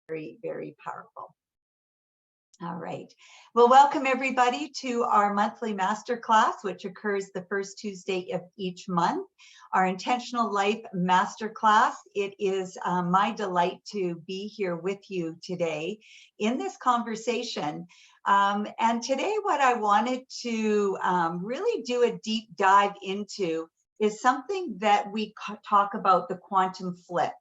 very, very powerful. All right. Well, welcome everybody to our monthly masterclass, which occurs the first Tuesday of each month. Our Intentional Life Masterclass. It is my delight to be here with you today in this conversation. And today what I wanted to really do a deep dive into is something that we talk about, the quantum flip.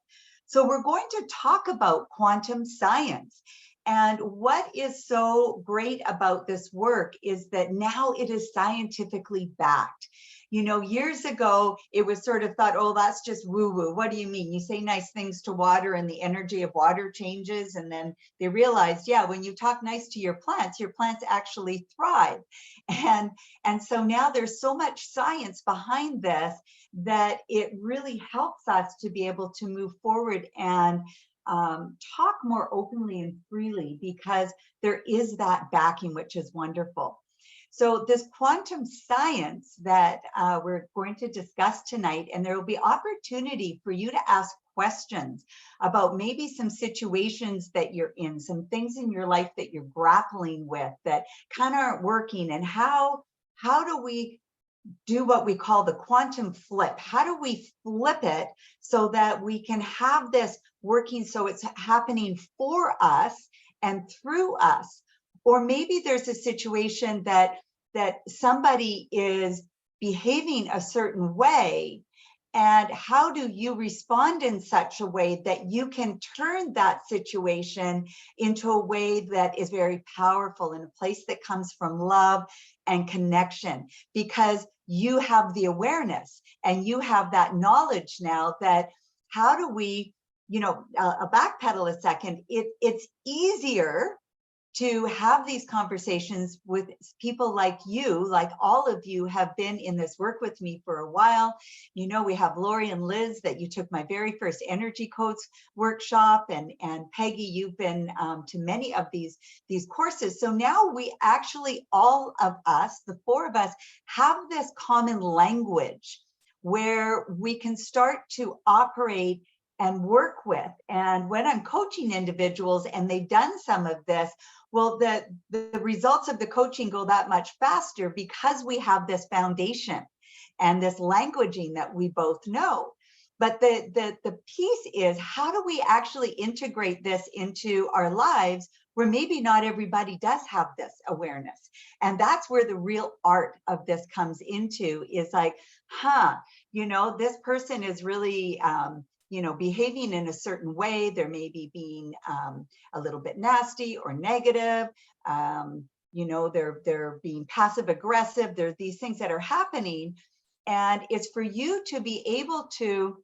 So we're going to talk about quantum science. And what is so great about this work is that now it is scientifically backed. You know, years ago, it was sort of thought, oh, that's just woo-woo. What do you mean? You say nice things to water and the energy of water changes. And then they realized, yeah, when you talk nice to your plants actually thrive. And so now there's so much science behind this that it really helps us to be able to move forward and talk more openly and freely, because there is that backing, which is wonderful. So this quantum science that we're going to discuss tonight, and there will be opportunity for you to ask questions about maybe some situations that you're in, some things in your life that you're grappling with that kind of aren't working, and how do we do what we call the quantum flip? How do we flip it so that we can have this working so it's happening for us and through us? Or maybe there's a situation that somebody is behaving a certain way, and how do you respond in such a way that you can turn that situation into a way that is very powerful, in a place that comes from love and connection, because you have the awareness and you have that knowledge now that how do we, I'll backpedal a second. It's easier to have these conversations with people like you, like all of you have been in this work with me for a while. You know, we have Lori and Liz that you took my very first energy codes workshop, and Peggy, you've been to many of these courses. So now we actually, all of us, the four of us, have this common language where we can start to operate and work with. And when I'm coaching individuals and they've done some of this, well, the results of the coaching go that much faster because we have this foundation and this languaging that we both know. But the piece is, how do we actually integrate this into our lives where maybe not everybody does have this awareness? And that's where the real art of this comes into, is like, this person is really, behaving in a certain way. They're maybe being a little bit nasty or negative. They're being passive aggressive. There are these things that are happening. And it's for you to be able to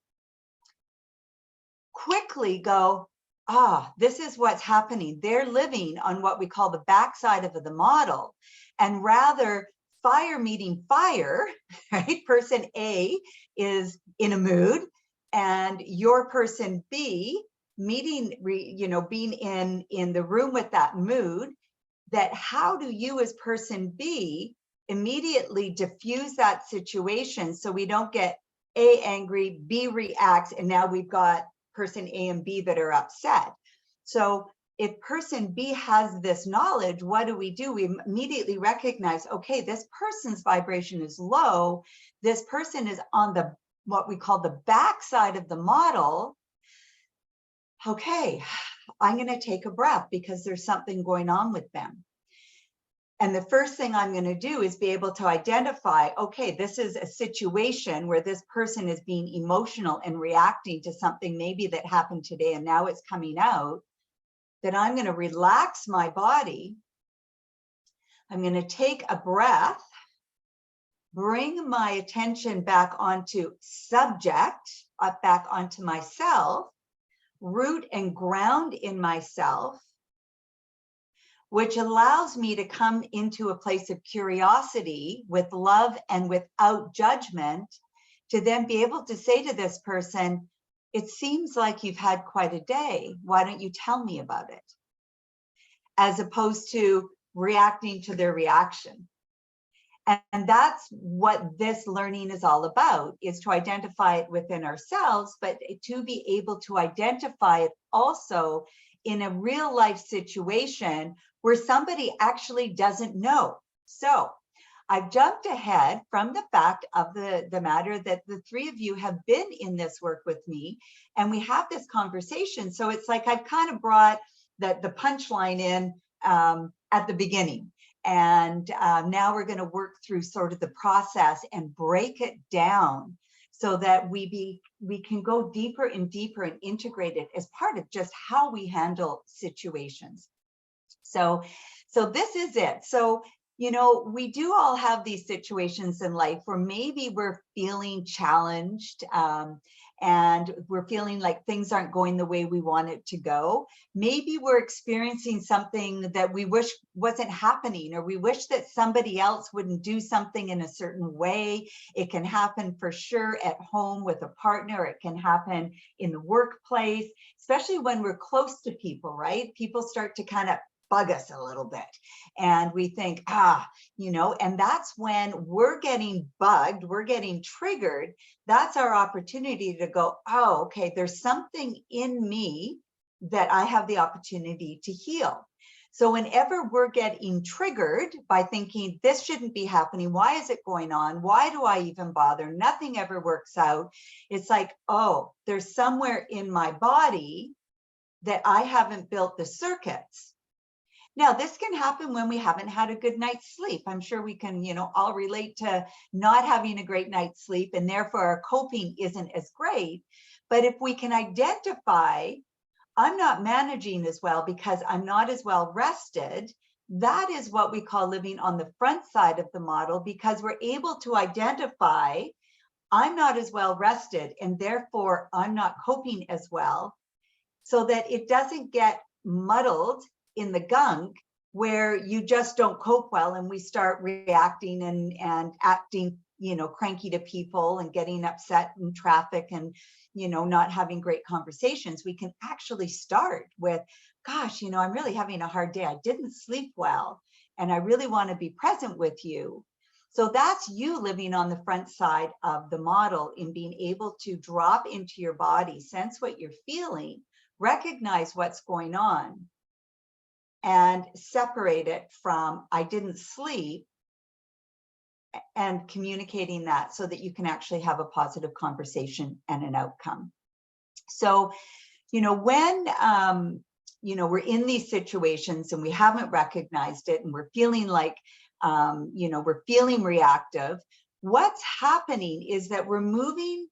quickly go, this is what's happening. They're living on what we call the backside of the model. And rather, fire meeting fire, right? Person A is in a mood, and your person B meeting, being in the room with that mood, that how do you as person B immediately diffuse that situation so we don't get A angry, B reacts, and now we've got person A and B that are upset. So if person B has this knowledge, what do? We immediately recognize, okay, this person's vibration is low. This person is on what we call the backside of the model. Okay, I'm going to take a breath because there's something going on with them. And the first thing I'm going to do is be able to identify, okay, this is a situation where this person is being emotional and reacting to something maybe that happened today, and now it's coming out. That I'm going to relax my body. I'm going to take a breath, bring my attention back onto subject, back onto myself, root and ground in myself, which allows me to come into a place of curiosity with love and without judgment, to then be able to say to this person, it seems like you've had quite a day. Why don't you tell me about it? As opposed to reacting to their reaction. And that's what this learning is all about, is to identify it within ourselves, but to be able to identify it also in a real life situation where somebody actually doesn't know. So I've jumped ahead from the fact of the matter that the three of you have been in this work with me, and we have this conversation. So it's like I've kind of brought the punchline in at the beginning. And now we're going to work through sort of the process and break it down so that we can go deeper and deeper and integrate it as part of just how we handle situations. So this is it. So, you know, we do all have these situations in life where maybe we're feeling challenged and we're feeling like things aren't going the way we want it to go. Maybe we're experiencing something that we wish wasn't happening, or we wish that somebody else wouldn't do something in a certain way. It can happen for sure at home with a partner. It can happen in the workplace, especially when we're close to people, right? People start to kind of bug us a little bit. And we think, you know, and that's when we're getting bugged, we're getting triggered. That's our opportunity to go, oh, okay, there's something in me that I have the opportunity to heal. So whenever we're getting triggered by thinking this shouldn't be happening, why is it going on? Why do I even bother? Nothing ever works out. It's like, oh, there's somewhere in my body that I haven't built the circuits. Now, this can happen when we haven't had a good night's sleep. I'm sure we can, you know, all relate to not having a great night's sleep, and therefore our coping isn't as great. But if we can identify, I'm not managing as well because I'm not as well rested, that is what we call living on the front side of the model, because we're able to identify, I'm not as well rested, and therefore I'm not coping as well, so that it doesn't get muddled in the gunk where you just don't cope well and we start reacting and acting, you know, cranky to people and getting upset in traffic and, you know, not having great conversations. We can actually start with, gosh, you know, I'm really having a hard day. I didn't sleep well and I really want to be present with you. So that's you living on the front side of the model, in being able to drop into your body, sense what you're feeling, recognize what's going on, and separate it from I didn't sleep, and communicating that so that you can actually have a positive conversation and an outcome. So, you know, when, you know, we're in these situations and we haven't recognized it and we're feeling like, you know, we're feeling reactive, what's happening is that we're moving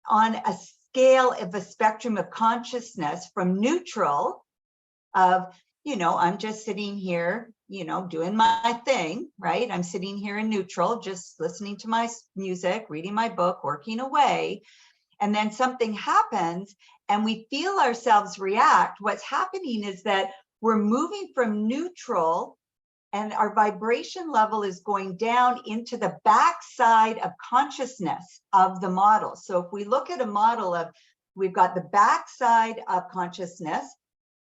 on a scale of a spectrum of consciousness from neutral of, you know, I'm just sitting here, you know, doing my thing, right? I'm sitting here in neutral, just listening to my music, reading my book, working away. And then something happens and we feel ourselves react. What's happening is that we're moving from neutral and our vibration level is going down into the backside of consciousness of the model. So if we look at a model of, we've got the backside of consciousness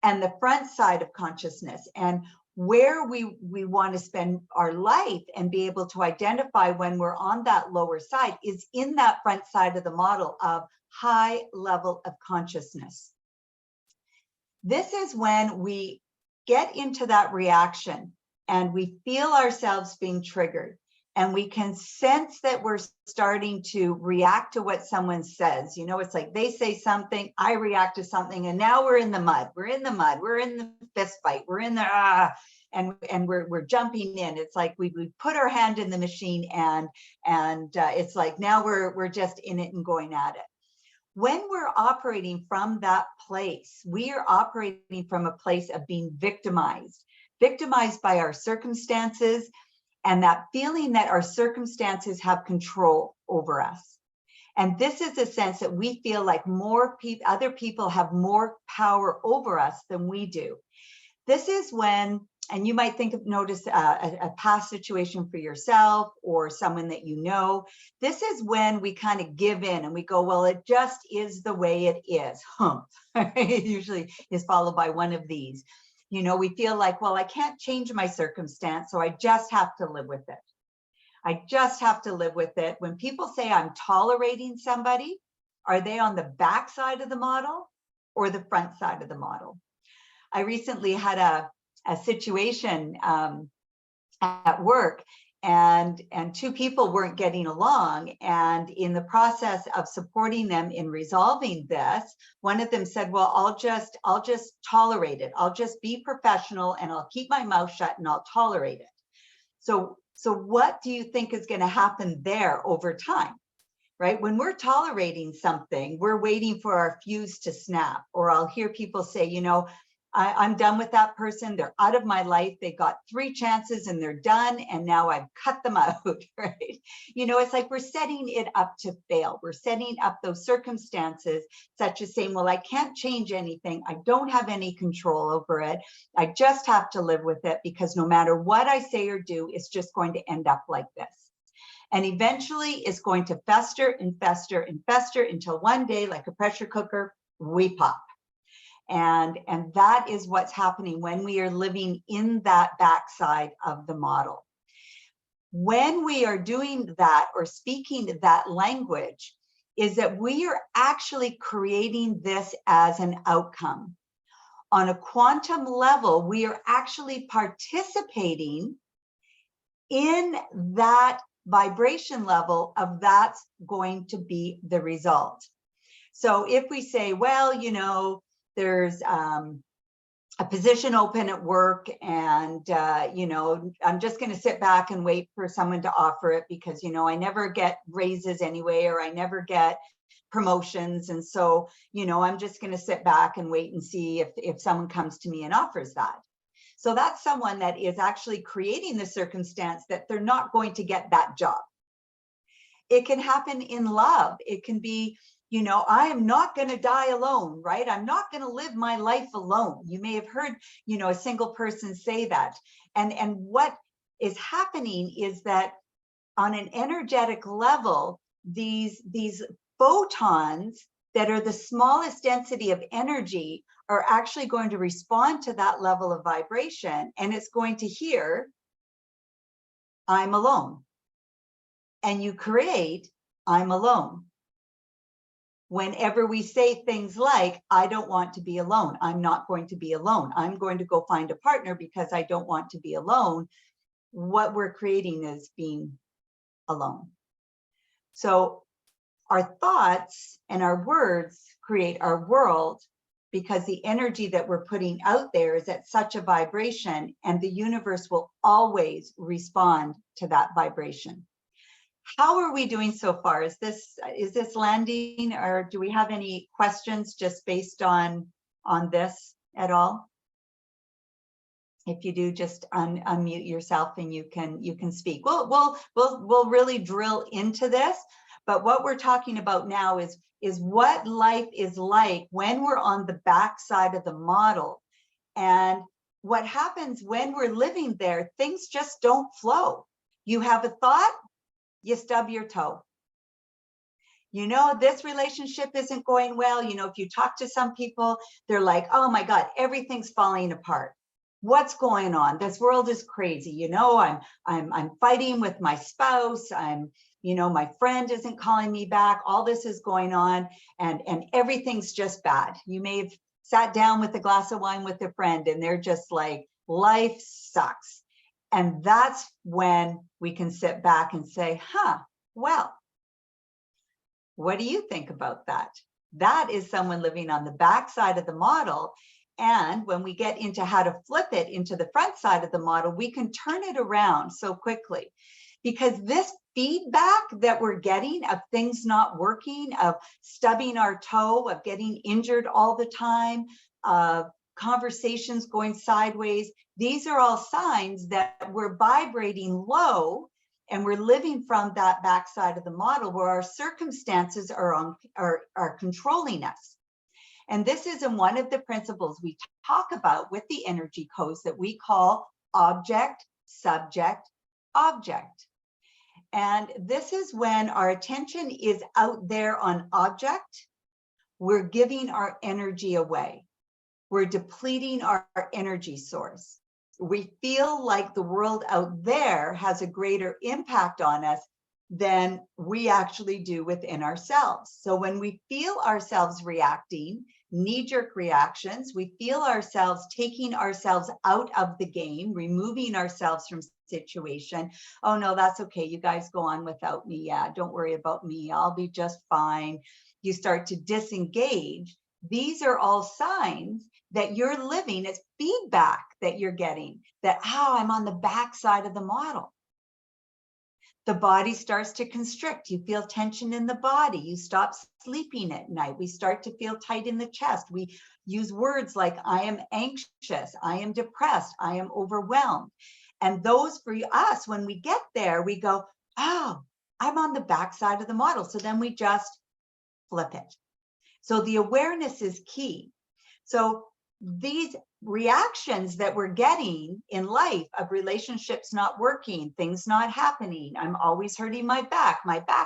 and the front side of consciousness, and where we want to spend our life and be able to identify when we're on that lower side is in that front side of the model of high level of consciousness. This is when we get into that reaction and we feel ourselves being triggered, and we can sense that we're starting to react to what someone says. You know, it's like they say something, I react to something, and now we're in the mud. We're in the mud. We're in the fist fight. We're in the and we're jumping in. It's like we put our hand in the machine, and it's like now we're just in it and going at it. When we're operating from that place, we are operating from a place of being victimized by our circumstances, and that feeling that our circumstances have control over us. And this is a sense that we feel like other people have more power over us than we do. This is when, and you might notice a past situation for yourself or someone that you know. This is when we kind of give in and we go, well, it just is the way it is. It usually is followed by one of these. You know, we feel like, well, I can't change my circumstance, so I just have to live with it. I just have to live with it. When people say I'm tolerating somebody, are they on the back side of the model or the front side of the model? I recently had a situation at work, and two people weren't getting along, and in the process of supporting them in resolving this, one of them said, well, I'll just tolerate it. I'll just be professional and I'll keep my mouth shut and I'll tolerate it. So what do you think is going to happen there over time? Right? When we're tolerating something, we're waiting for our fuse to snap. Or I'll hear people say, you know, I'm done with that person. They're out of my life. They got 3 chances and they're done. And now I've cut them out, right? You know, it's like we're setting it up to fail. We're setting up those circumstances such as saying, well, I can't change anything. I don't have any control over it. I just have to live with it because no matter what I say or do, it's just going to end up like this. And eventually it's going to fester and fester and fester until one day, like a pressure cooker, we pop. And that is what's happening when we are living in that backside of the model. When we are doing that or speaking that language, is that we are actually creating this as an outcome. On a quantum level, we are actually participating in that vibration level of that's going to be the result. So if we say, well, you know, there's a position open at work and, you know, I'm just going to sit back and wait for someone to offer it because, you know, I never get raises anyway, or I never get promotions. And so, you know, I'm just going to sit back and wait and see if someone comes to me and offers that. So that's someone that is actually creating the circumstance that they're not going to get that job. It can happen in love. It can be, you know, I am not going to die alone, right? I'm not going to live my life alone. You may have heard, you know, a single person say that. And what is happening is that on an energetic level, these photons that are the smallest density of energy are actually going to respond to that level of vibration, and it's going to hear, I'm alone. And you create, I'm alone. Whenever we say things like, I don't want to be alone, I'm not going to be alone, I'm going to go find a partner because I don't want to be alone, what we're creating is being alone. So our thoughts and our words create our world because the energy that we're putting out there is at such a vibration, and the universe will always respond to that vibration. How are we doing so far? Is this landing, or do we have any questions just based on this at all? If you do, just unmute yourself and you can speak. We'll really drill into this, but what we're talking about now is what life is like when we're on the back side of the model. And what happens when we're living there, things just don't flow. You have a thought, you stub your toe. You know, this relationship isn't going well. You know, if you talk to some people, they're like, oh my God, everything's falling apart. What's going on? This world is crazy. You know, I'm fighting with my spouse. You know, my friend isn't calling me back. All this is going on, and everything's just bad. You may have sat down with a glass of wine with a friend and they're just like, life sucks. And that's when we can sit back and say, well, what do you think about that? That is someone living on the back side of the model. And when we get into how to flip it into the front side of the model, we can turn it around so quickly. Because this feedback that we're getting of things not working, of stubbing our toe, of getting injured all the time, of conversations going sideways, these are all signs that we're vibrating low and we're living from that backside of the model where our circumstances are controlling us. And this is in one of the principles we talk about with the energy codes that we call object, subject, object. And this is when our attention is out there on object, we're giving our energy away. We're depleting our energy source. We feel like the world out there has a greater impact on us than we actually do within ourselves. So when we feel ourselves reacting knee-jerk reactions. We feel ourselves taking ourselves out of the game, removing ourselves from situation. Oh no, that's okay. You guys go on without me. Yeah, don't worry about me. I'll be just fine. You start to disengage. These are all signs that you're living as feedback that you're getting, that, oh, I'm on the backside of the model. The body starts to constrict. You feel tension in the body. You stop sleeping at night. We start to feel tight in the chest. We use words like, I am anxious, I am depressed, I am overwhelmed. And those for us, when we get there, we go, oh, I'm on the backside of the model. So then we just flip it. So the awareness is key. So these reactions that we're getting in life of relationships not working, things not happening, I'm always hurting my back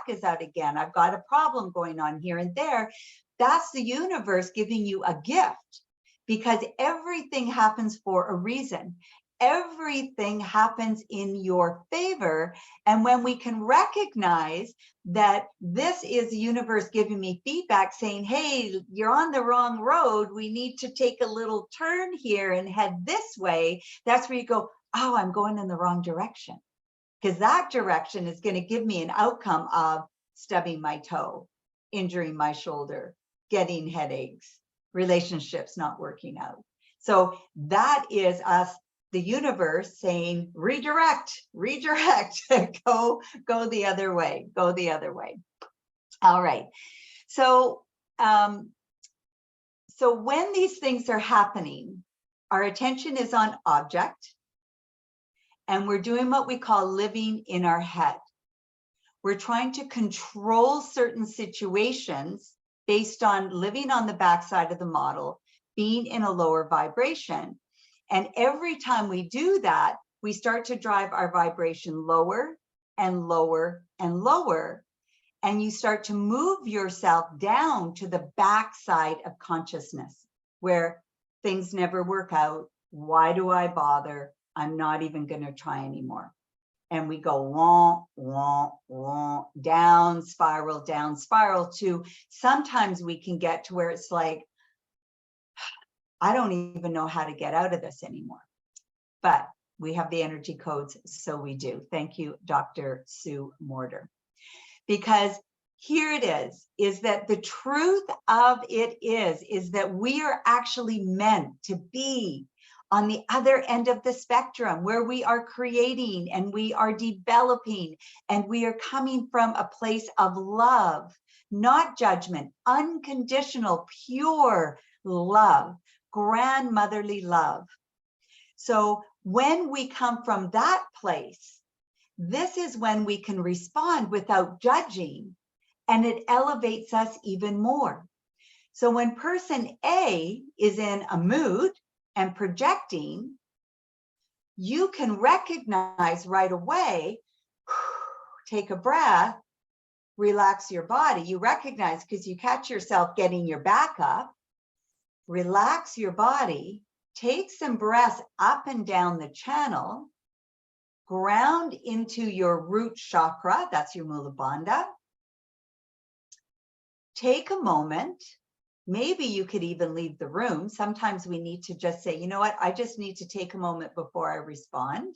is out again, I've got a problem going on here and there, that's the universe giving you a gift, because everything happens for a reason. Everything happens in your favor. And when we can recognize that this is the universe giving me feedback saying, hey, you're on the wrong road, we need to take a little turn here and head this way, that's where you go, oh, I'm going in the wrong direction. Because that direction is going to give me an outcome of stubbing my toe, injuring my shoulder, getting headaches, relationships not working out. So that is us, the universe saying, redirect, go the other way, go the other way. All right. So, so when these things are happening, our attention is on object, and we're doing what we call living in our head. We're trying to control certain situations based on living on the backside of the model, being in a lower vibration. And every time we do that, we start to drive our vibration lower and lower and lower. And you start to move yourself down to the backside of consciousness, where things never work out. Why do I bother? I'm not even going to try anymore. And we go wah, wah, wah, down spiral to sometimes we can get to where it's like, I don't even know how to get out of this anymore. But we have the energy codes, so we do. Thank you, Dr. Sue Morter. Because here it is that the truth of it is that we are actually meant to be on the other end of the spectrum, where we are creating and we are developing and we are coming from a place of love, not judgment, unconditional, pure love, grandmotherly love. So when we come from that place, this is when we can respond without judging, and it elevates us even more. So when person A is in a mood and projecting, you can recognize right away, take a breath, relax your body. You recognize because you catch yourself getting your back up, relax your body, take some breaths up and down the channel, ground into your root chakra, that's your Mula Bandha. Take a moment. Maybe you could even leave the room. Sometimes we need to just say, you know what, I just need to take a moment before I respond.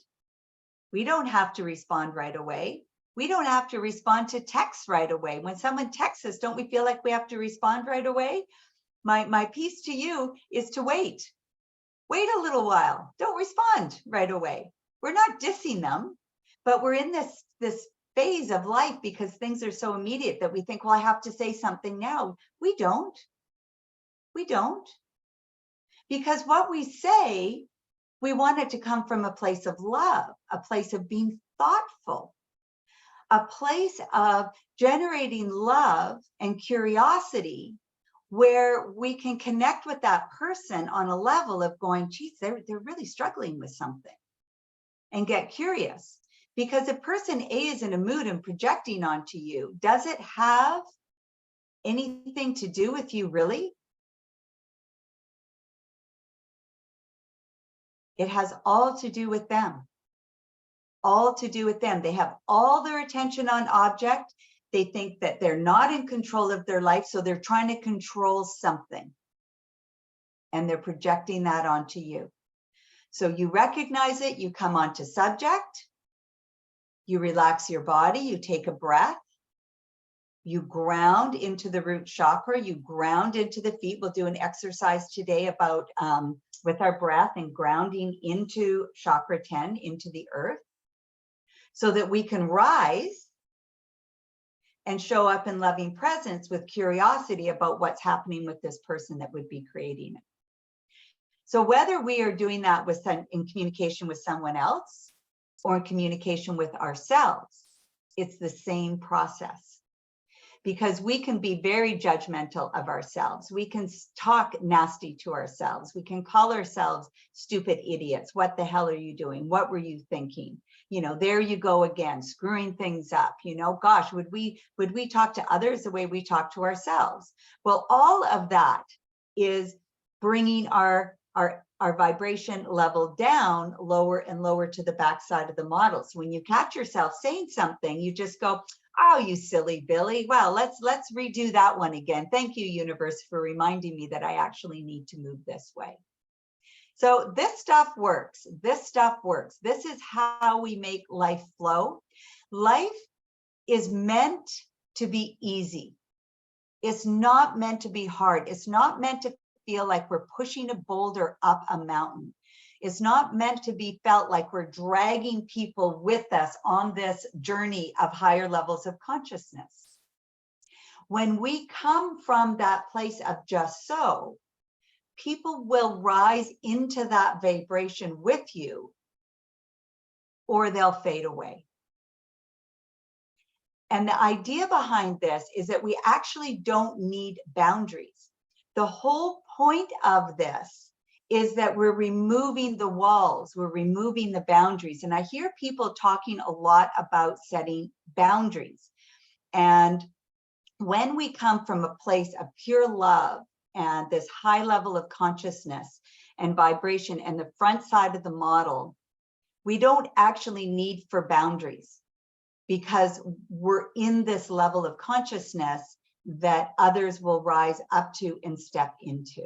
We don't have to respond right away. We don't have to respond to texts right away. When someone texts us, don't we feel like we have to respond right away? My piece to you is to wait. Wait a little while. Don't respond right away. We're not dissing them, but we're in this phase of life because things are so immediate that we think, well, I have to say something now. We don't. We don't. Because what we say, we want it to come from a place of love, a place of being thoughtful, a place of generating love and curiosity, where we can connect with that person on a level of going, geez, they're really struggling with something, and get curious. Because if person A is in a mood and projecting onto you, does it have anything to do with you, really? It has all to do with them. All to do with them. They have all their attention on object. They think that they're not in control of their life, so they're trying to control something. and they're projecting that onto you. So you recognize it, you come onto subject, you relax your body, you take a breath, you ground into the root chakra, you ground into the feet. We'll do an exercise today about with our breath and grounding into chakra 10, into the earth, so that we can rise and show up in loving presence with curiosity about what's happening with this person that would be creating it. So whether we are doing that with in communication with someone else or in communication with ourselves, it's the same process. Because we can be very judgmental of ourselves. We can talk nasty to ourselves. We can call ourselves stupid idiots. What the hell are you doing? What were you thinking? You know, there you go again, screwing things up. You know, gosh, would we talk to others the way we talk to ourselves? Well, all of that is bringing our vibration level down lower and lower to the backside of the model. So when you catch yourself saying something, you just go, oh, you silly Billy. Well, let's redo that one again. Thank you, universe, for reminding me that I actually need to move this way. So this stuff works. This stuff works. This is how we make life flow. Life is meant to be easy. It's not meant to be hard. It's not meant to feel like we're pushing a boulder up a mountain. It's not meant to be felt like we're dragging people with us on this journey of higher levels of consciousness. When we come from that place of just so, people will rise into that vibration with you, or they'll fade away. And the idea behind this is that we actually don't need boundaries. The whole point of this is that we're removing the walls, we're removing the boundaries. And I hear people talking a lot about setting boundaries. And when we come from a place of pure love and this high level of consciousness and vibration and the front side of the model, we don't actually need for boundaries because we're in this level of consciousness that others will rise up to and step into.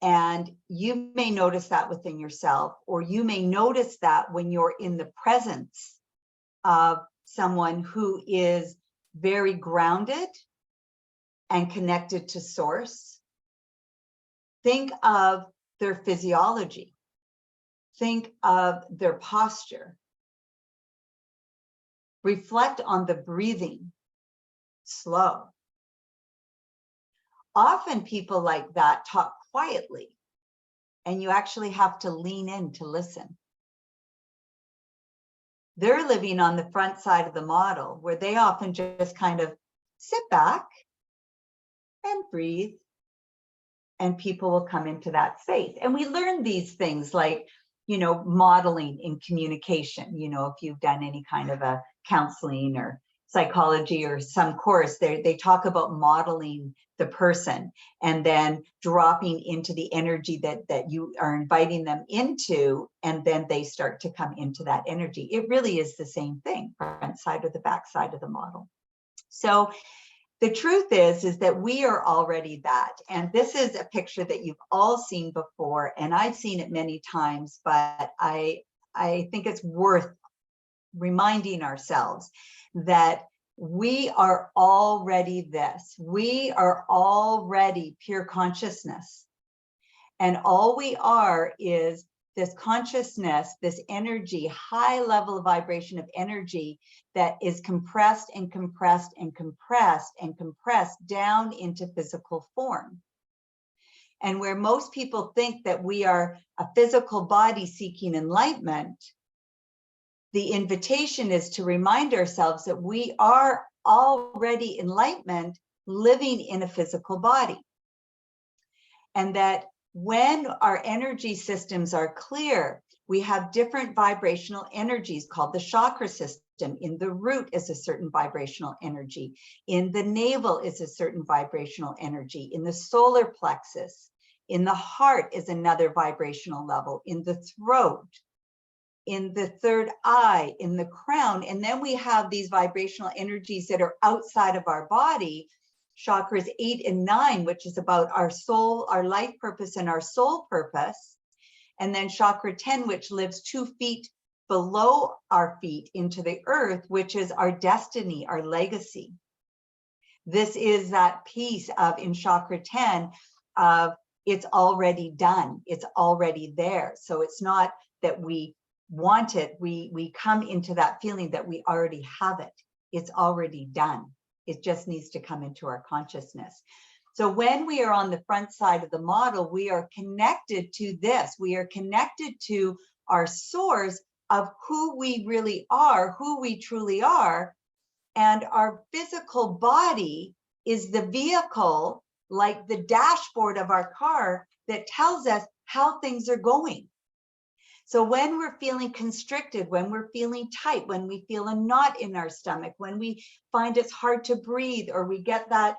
And you may notice that within yourself, or you may notice that when you're in the presence of someone who is very grounded and connected to source. Think of their physiology. Think of their posture. Reflect on the breathing. Slow. Often people like that talk quietly, and you actually have to lean in to listen. They're living on the front side of the model where they often just kind of sit back and breathe, and people will come into that space. And we learn these things like, you know, modeling in communication. You know, if you've done any kind of a counseling or psychology or some course, they talk about modeling the person and then dropping into the energy that you are inviting them into, and then they start to come into that energy. It really is the same thing, front side or the back side of the model. So the truth is that we are already that. And this is a picture that you've all seen before, and I've seen it many times, but I think it's worth reminding ourselves that we are already this. We are already pure consciousness. And all we are is this consciousness, this energy, high level of vibration of energy that is compressed and compressed and compressed and compressed down into physical form. And where most people think that we are a physical body seeking enlightenment, the invitation is to remind ourselves that we are already enlightenment living in a physical body. And that when our energy systems are clear, we have different vibrational energies called the chakra system. In the root is a certain vibrational energy. In the navel is a certain vibrational energy. In the solar plexus, in the heart is another vibrational level. In the throat, in the third eye, in the crown. And then we have these vibrational energies that are outside of our body, chakras 8 and 9, which is about our soul, our life purpose, and our soul purpose. And then chakra 10, which lives 2 feet below our feet into the earth, which is our destiny, our legacy. This is that piece of, in chakra 10, of it's already done, it's already there. So it's not that we want it, we come into that feeling that we already have it. It's already done. It just needs to come into our consciousness. So when we are on the front side of the model, we are connected to this. We are connected to our source of who we really are, who we truly are. And our physical body is the vehicle, like the dashboard of our car, that tells us how things are going. So when we're feeling constricted, when we're feeling tight, when we feel a knot in our stomach, when we find it's hard to breathe, or we get that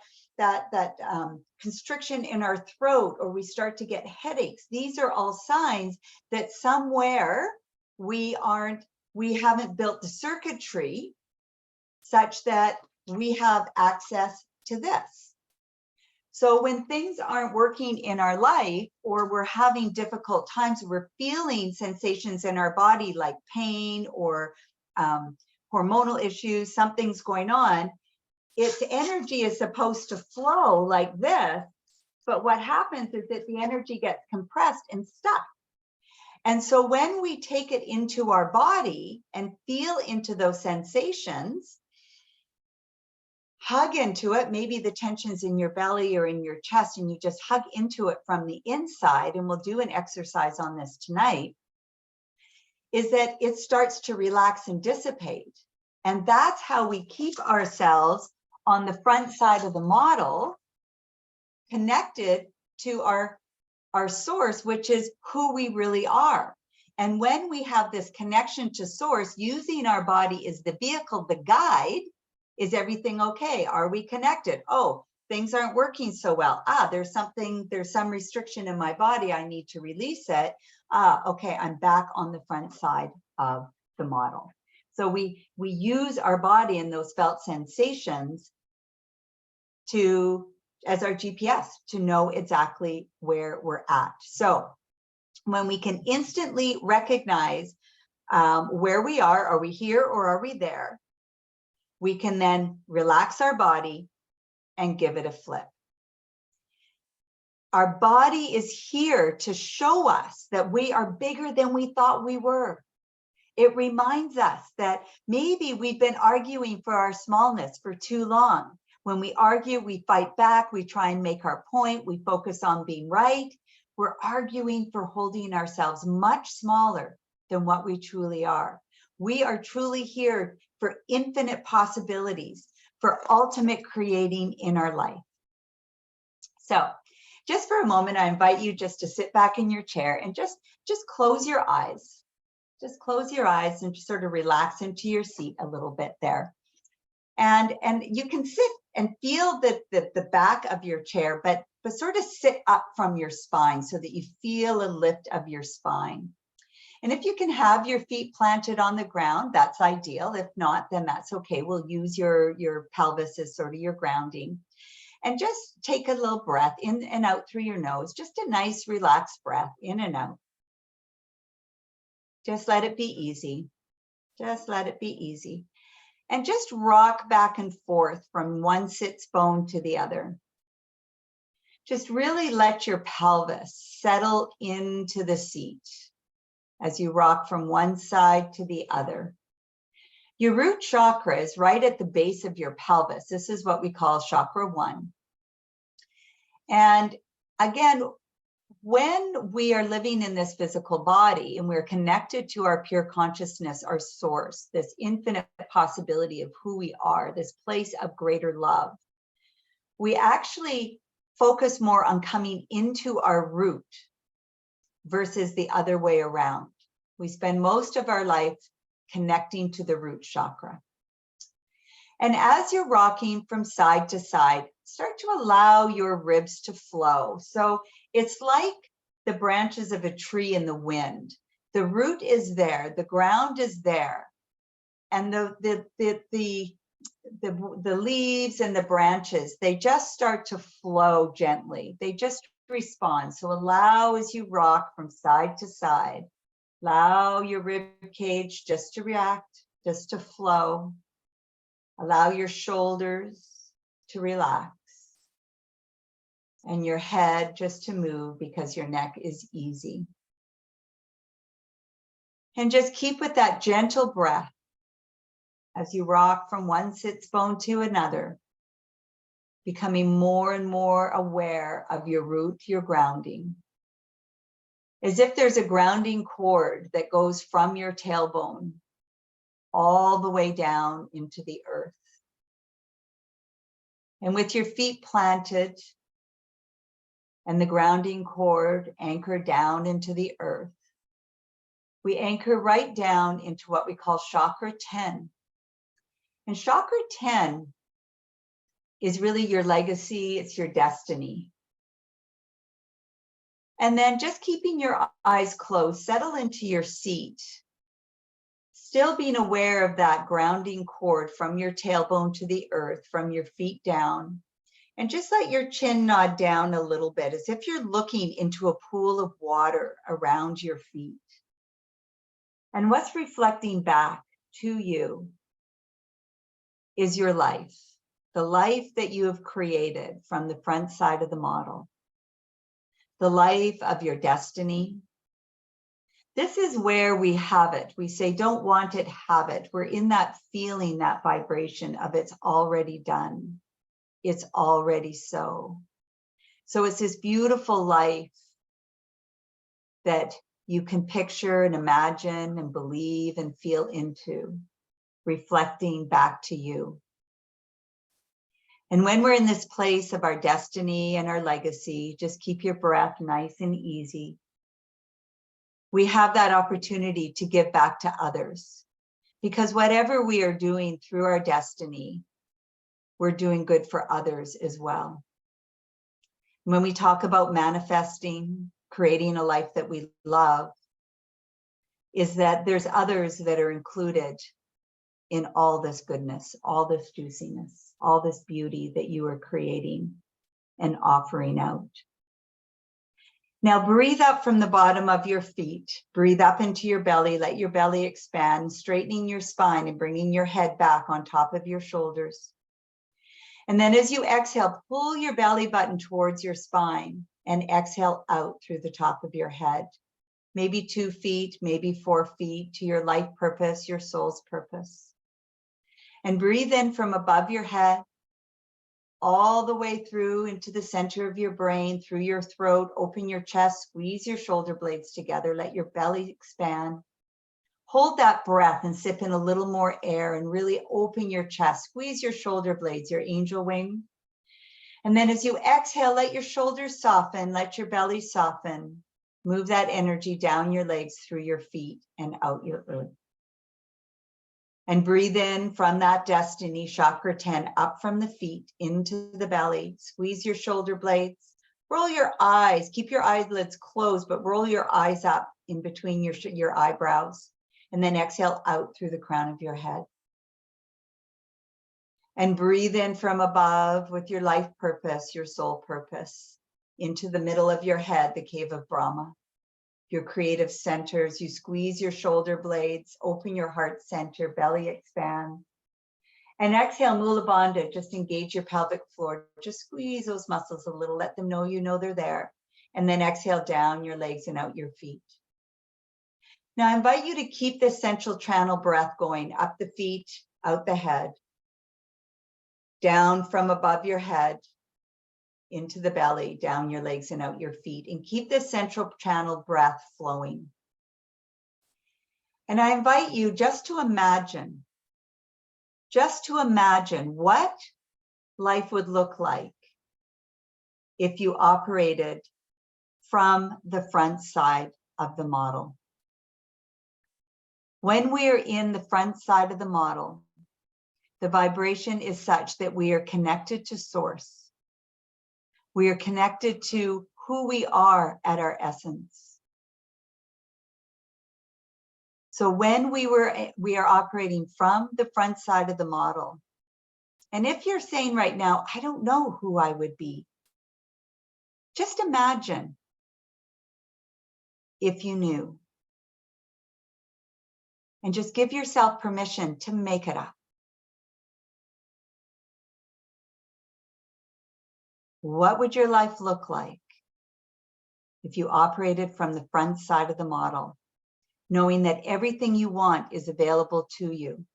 constriction in our throat, or we start to get headaches, these are all signs that somewhere we haven't built the circuitry such that we have access to this. So when things aren't working in our life, or we're having difficult times, we're feeling sensations in our body like pain or hormonal issues, something's going on, its energy is supposed to flow like this, but what happens is that the energy gets compressed and stuck. And so when we take it into our body and feel into those sensations, hug into it, maybe the tension's in your belly or in your chest, and you just hug into it from the inside, and we'll do an exercise on this tonight, is that it starts to relax and dissipate. And that's how we keep ourselves on the front side of the model, connected to our source, which is who we really are. And when we have this connection to source, using our body as the vehicle, the guide, is everything okay? Are we connected? Oh, things aren't working so well. There's some restriction in my body. I need to release it. Okay, I'm back on the front side of the model. So we use our body and those felt sensations as our GPS to know exactly where we're at. So when we can instantly recognize where we are we here or are we there? We can then relax our body and give it a flip. Our body is here to show us that we are bigger than we thought we were. It reminds us that maybe we've been arguing for our smallness for too long. When we argue, we fight back, we try and make our point, we focus on being right. We're arguing for holding ourselves much smaller than what we truly are. We are truly here for infinite possibilities, for ultimate creating in our life. So just for a moment, I invite you just to sit back in your chair and just close your eyes. Just close your eyes and just sort of relax into your seat a little bit there. And you can sit and feel the back of your chair, but sort of sit up from your spine so that you feel a lift of your spine. And if you can have your feet planted on the ground, that's ideal. If not, then that's okay. We'll use your pelvis as sort of your grounding. And just take a little breath in and out through your nose, just a nice relaxed breath in and out. Just let it be easy. Just let it be easy. And just rock back and forth from one sits bone to the other. Just really let your pelvis settle into the seat as you rock from one side to the other. Your root chakra is right at the base of your pelvis. This is what we call chakra 1. And again, when we are living in this physical body and we're connected to our pure consciousness, our source, this infinite possibility of who we are, this place of greater love, we actually focus more on coming into our root versus the other way around. We spend most of our life connecting to the root chakra. And as you're rocking from side to side, start to allow your ribs to flow. So it's like the branches of a tree in the wind. The root is there, the ground is there, and the the leaves and the branches, they just start to flow gently. They just respond. So allow as you rock from side to side, allow your rib cage just to react, just to flow. Allow your shoulders to relax and your head just to move because your neck is easy. And just keep with that gentle breath as you rock from one sits bone to another, becoming more and more aware of your root, your grounding. As if there's a grounding cord that goes from your tailbone all the way down into the earth. And with your feet planted and the grounding cord anchored down into the earth, we anchor right down into what we call chakra 10. And chakra 10 is really your legacy, it's your destiny. And then just keeping your eyes closed, settle into your seat, still being aware of that grounding cord from your tailbone to the earth, from your feet down. And just let your chin nod down a little bit, as if you're looking into a pool of water around your feet. And what's reflecting back to you is your life, the life that you have created from the front side of the model, the life of your destiny. This is where we have it. We say, don't want it, have it. We're in that feeling, that vibration of it's already done. It's already so. So it's this beautiful life that you can picture and imagine and believe and feel into, reflecting back to you. And when we're in this place of our destiny and our legacy, just keep your breath nice and easy. We have that opportunity to give back to others, because whatever we are doing through our destiny, we're doing good for others as well. When we talk about manifesting, creating a life that we love, is that there's others that are included in all this goodness, all this juiciness, all this beauty that you are creating and offering out. Now breathe up from the bottom of your feet. Breathe up into your belly. Let your belly expand, straightening your spine and bringing your head back on top of your shoulders. And then as you exhale, pull your belly button towards your spine and exhale out through the top of your head. Maybe 2 feet, maybe 4 feet to your life purpose, your soul's purpose. And breathe in from above your head, all the way through into the center of your brain, through your throat. Open your chest, squeeze your shoulder blades together, let your belly expand. Hold that breath and sip in a little more air and really open your chest, squeeze your shoulder blades, your angel wing. And then as you exhale, let your shoulders soften, let your belly soften. Move that energy down your legs, through your feet and out your earth. And breathe in from that destiny, chakra 10, up from the feet into the belly. Squeeze your shoulder blades. Roll your eyes. Keep your eyelids closed, but roll your eyes up in between your eyebrows. And then exhale out through the crown of your head. And breathe in from above with your life purpose, your soul purpose, into the middle of your head, the cave of Brahma. Your creative centers, you squeeze your shoulder blades, open your heart center, belly expand. And exhale, Mula Bandha, just engage your pelvic floor. Just squeeze those muscles a little, let them know you know they're there. And then exhale down your legs and out your feet. Now I invite you to keep this central channel breath going, up the feet, out the head, down from above your head, into the belly, down your legs and out your feet, and keep this central channel breath flowing. And I invite you just to imagine what life would look like if you operated from the front side of the model. When we are in the front side of the model, the vibration is such that we are connected to source. We are connected to who we are at our essence. So when we are operating from the front side of the model, And if you're saying right now, I don't know who I would be, just imagine if you knew. And just give yourself permission to make it up. What would your life look like if you operated from the front side of the model, knowing that everything you want is available to you?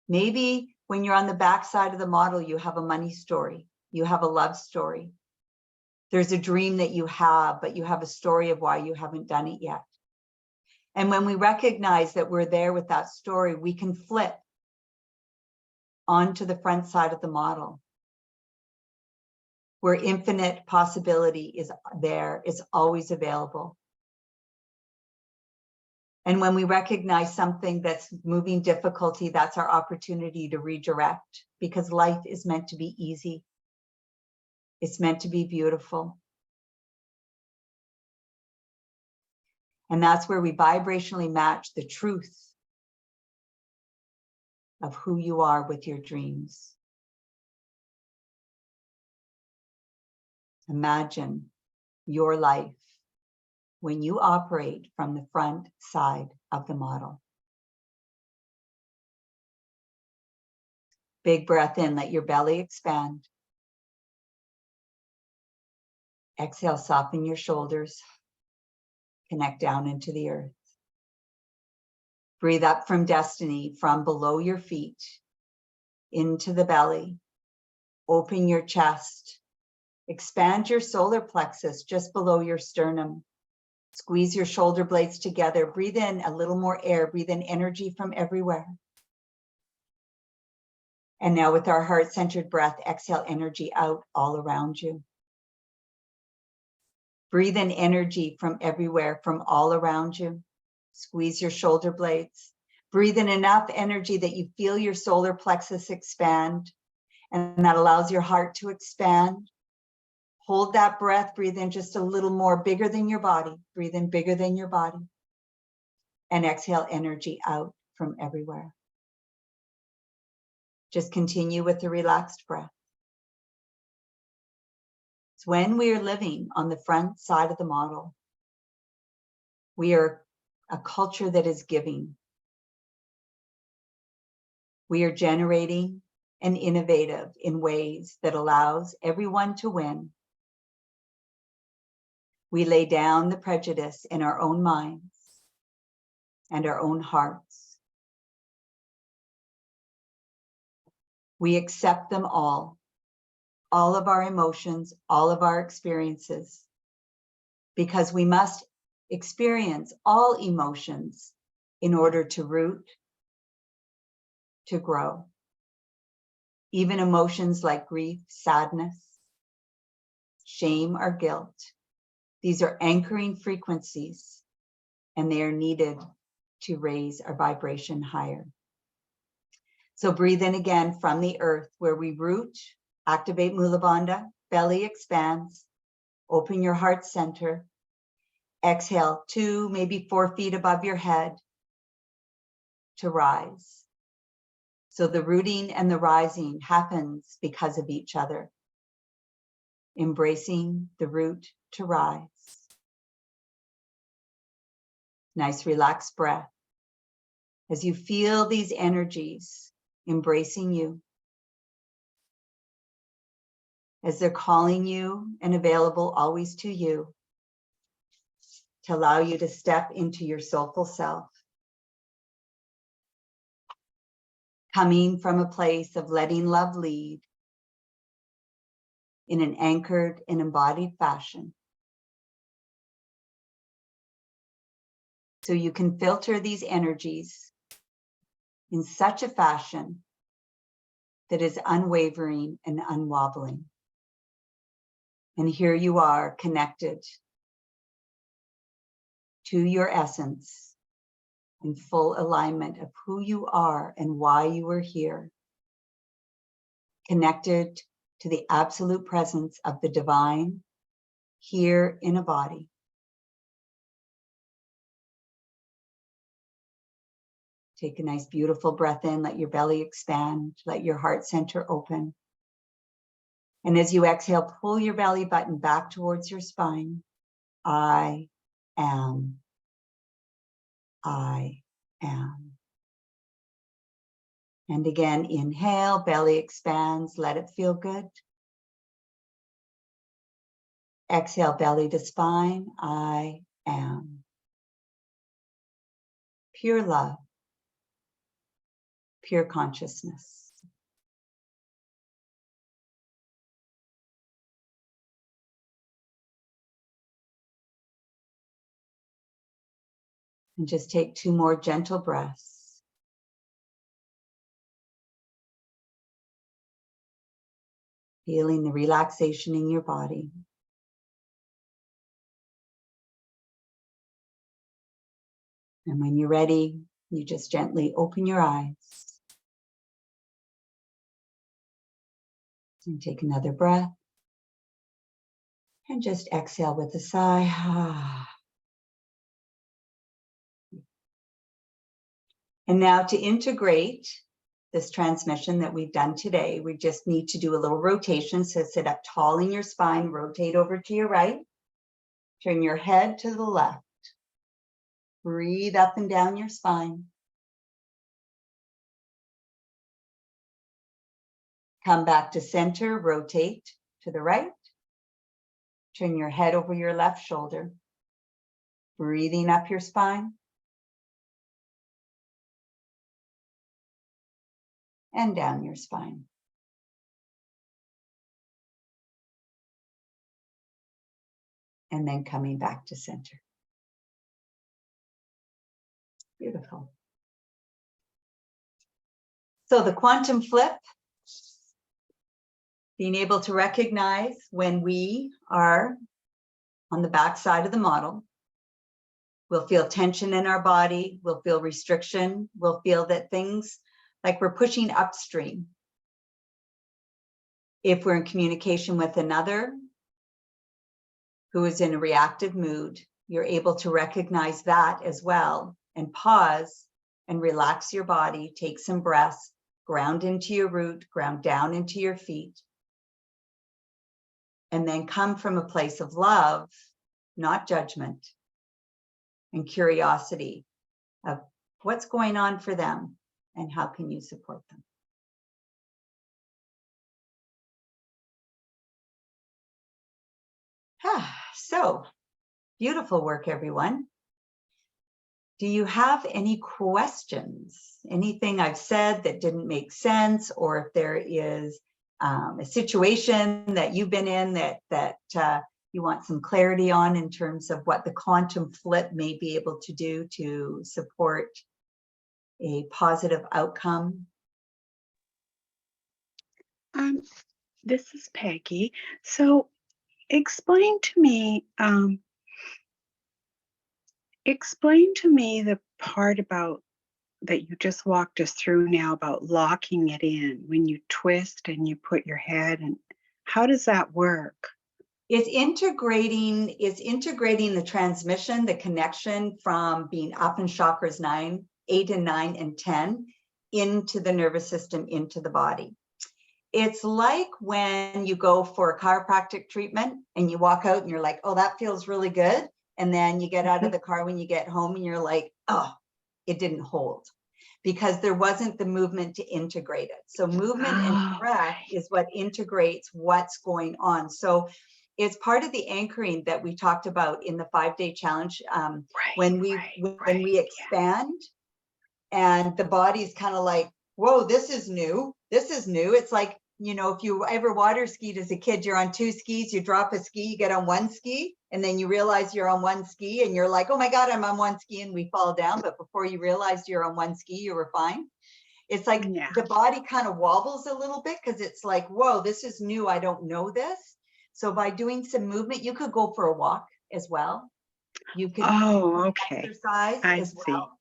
Maybe when you're on the back side of the model, you have a money story, you have a love story. There's a dream that you have, but you have a story of why you haven't done it yet. And when we recognize that we're there with that story, we can flip onto the front side of the model, where infinite possibility is there, is always available. And when we recognize something that's moving difficulty, that's our opportunity to redirect, because life is meant to be easy. It's meant to be beautiful. And that's where we vibrationally match the truth of who you are with your dreams. Imagine your life when you operate from the front side of the model. Big breath in, let your belly expand. Exhale, soften your shoulders. Connect down into the earth. Breathe up from destiny, from below your feet, into the belly. Open your chest. Expand your solar plexus just below your sternum. Squeeze your shoulder blades together. Breathe in a little more air. Breathe in energy from everywhere. And now with our heart-centered breath, exhale energy out all around you. Breathe in energy from everywhere, from all around you. Squeeze your shoulder blades. Breathe in enough energy that you feel your solar plexus expand, and that allows your heart to expand. Hold that breath. Breathe in just a little more, bigger than your body. Breathe in bigger than your body. And exhale energy out from everywhere. Just continue with the relaxed breath. It's when we are living on the front side of the model. We are a culture that is giving. We are generating and innovative in ways that allows everyone to win. We lay down the prejudice in our own minds and our own hearts. We accept them all of our emotions, all of our experiences, because we must experience all emotions in order to root, to grow. Even emotions like grief, sadness, shame, or guilt. These are anchoring frequencies, and they are needed to raise our vibration higher. So breathe in again from the earth where we root, activate Mula Bandha, belly expands, open your heart center. Exhale 2, maybe 4 feet above your head to rise. So the rooting and the rising happens because of each other. Embracing the root to rise. Nice relaxed breath. As you feel these energies embracing you, as they're calling you and available always to you, to allow you to step into your soulful self. Coming from a place of letting love lead in an anchored and embodied fashion. So you can filter these energies in such a fashion that is unwavering and unwobbling. And here you are connected to your essence in full alignment of who you are and why you are here. Connected to the absolute presence of the divine here in a body. Take a nice, beautiful breath in. Let your belly expand. Let your heart center open. And as you exhale, pull your belly button back towards your spine. I am. I am. And again, inhale, belly expands. Let it feel good. Exhale, belly to spine. I am. Pure love. Pure consciousness. And just take 2 more gentle breaths. Feeling the relaxation in your body. And when you're ready, you just gently open your eyes. And take another breath. And just exhale with a sigh. And now to integrate this transmission that we've done today, we just need to do a little rotation. So sit up tall in your spine, rotate over to your right, turn your head to the left. Breathe up and down your spine. Come back to center, rotate to the right. Turn your head over your left shoulder. Breathing up your spine. And down your spine. And then coming back to center. Beautiful. So the quantum flip, being able to recognize when we are on the back side of the model, we'll feel tension in our body, we'll feel restriction, we'll feel that things like we're pushing upstream. If we're in communication with another who is in a reactive mood, you're able to recognize that as well and pause and relax your body, take some breaths, ground into your root, ground down into your feet, and then come from a place of love, not judgment, and curiosity of what's going on for them and how can you support them. So, beautiful work, everyone. Do you have any questions? Anything I've said that didn't make sense, or if there is a situation that you've been in that you want some clarity on in terms of what the quantum flip may be able to do to support a positive outcome? This is Peggy. So explain to me the part about that you just walked us through now about locking it in when you twist and you put your head, and how does that work? It's integrating the transmission, the connection from being up in chakras 8 and 9 and 10 into the nervous system, into the body. It's like when you go for a chiropractic treatment and you walk out and you're like, oh, that feels really good. And then you get out of the car when you get home and you're like, oh, it didn't hold, because there wasn't the movement to integrate it. So movement and breath is what integrates what's going on. So it's part of the anchoring that we talked about in the 5-day challenge. When we expand and the body's kind of like, whoa, this is new. This is new. It's like, you know, if you ever water skied as a kid, you're on 2 skis, you drop a ski, you get on 1 ski, and then you realize you're on 1 ski and you're like, oh my God, I'm on 1 ski, and we fall down. But before you realized you're on 1 ski, you were fine. It's like the body kind of wobbles a little bit because it's like, whoa, this is new. I don't know this. So by doing some movement, you could go for a walk as well. You could exercise as well.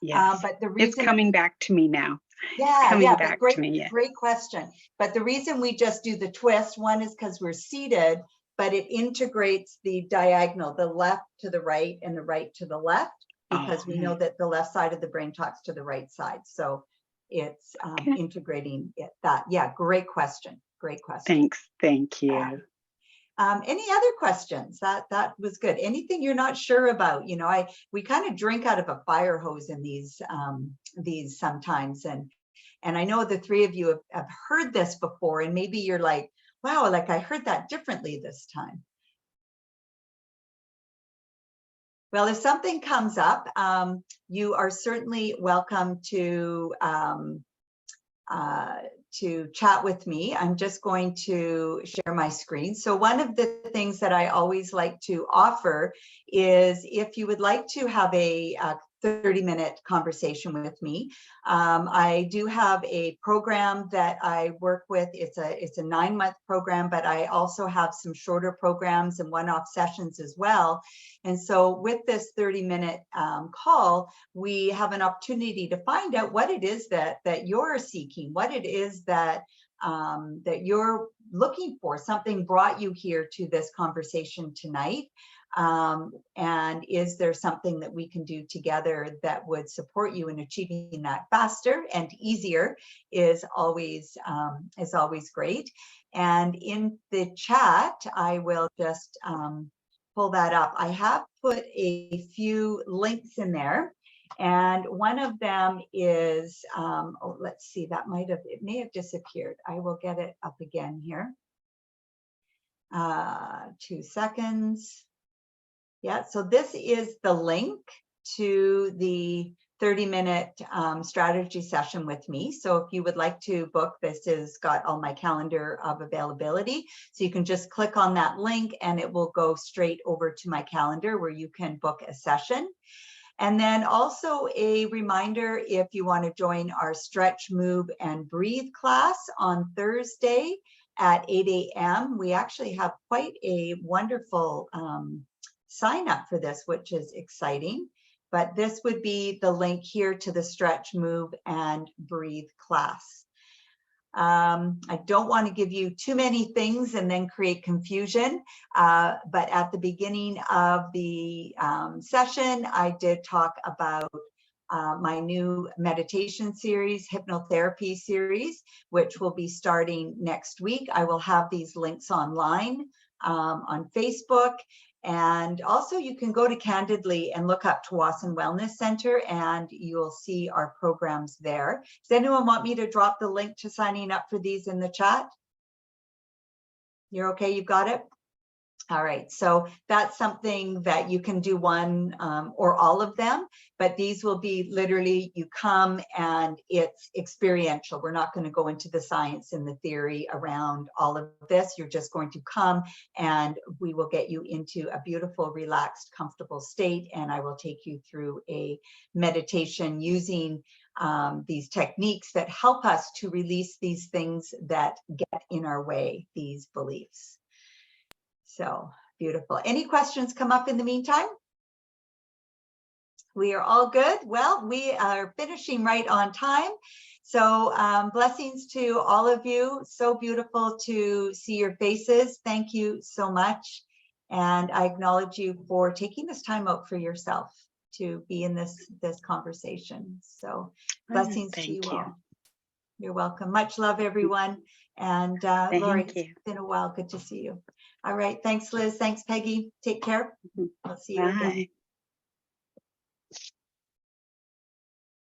Yes, but the reason it's coming back to me now. Great question. But the reason we just do the twist, one is because we're seated, but it integrates the diagonal, the left to the right and the right to the left. because we know right. that the left side of the brain talks to the right side. So it's Okay. integrating it, that. Yeah, great question. Great question. Thanks. Thank you. Any other questions? That was good. Anything you're not sure about? You know, we kind of drink out of a fire hose in these sometimes, and I know the three of you have heard this before, and maybe you're like, wow, like I heard that differently this time. Well, if something comes up, you are certainly welcome to chat with me. I'm just going to share my screen. So one of the things that I always like to offer is, if you would like to have a 30-minute conversation with me, I do have a program that I work with. It's a 9-month program, but I also have some shorter programs and one-off sessions as well. And so with this 30-minute call, we have an opportunity to find out what it is that you're seeking, what it is that that you're looking for. Something brought you here to this conversation tonight. And is there something that we can do together that would support you in achieving that faster and easier is always great. And in the chat, I will just pull that up. I have put a few links in there, and one of them is, oh, let's see, it may have disappeared. I will get it up again here. 2 seconds. Yeah, so this is the link to the 30-minute strategy session with me. So if you would like to book, this has got all my calendar of availability. So you can just click on that link and it will go straight over to my calendar where you can book a session. And then also a reminder, if you want to join our Stretch, Move, and Breathe class on Thursday at 8 a.m. We actually have quite a wonderful sign up for this, which is exciting. But this would be the link here to the Stretch, Move, and Breathe class. I don't want to give you too many things and then create confusion, but at the beginning of the session, I did talk about my new meditation series, hypnotherapy series, which will be starting next week. I will have these links online on Facebook. And also you can go to Candidly and look up Tsawwassen Wellness Center and you'll see our programs there. Does anyone want me to drop the link to signing up for these in the chat? You're okay, you've got it? All right, so that's something that you can do one or all of them, but these will be literally, you come and it's experiential. We're not going to go into the science and the theory around all of this. You're just going to come and we will get you into a beautiful, relaxed, comfortable state. And I will take you through a meditation using these techniques that help us to release these things that get in our way, these beliefs. So beautiful. Any questions come up in the meantime? We are all good. Well, we are finishing right on time. So blessings to all of you. So beautiful to see your faces. Thank you so much. And I acknowledge you for taking this time out for yourself to be in this conversation. So blessings to you all. You're welcome. Much love, everyone. And Lori, it's been a while. Good to see you. All right. Thanks, Liz. Thanks, Peggy. Take care. I'll see you again.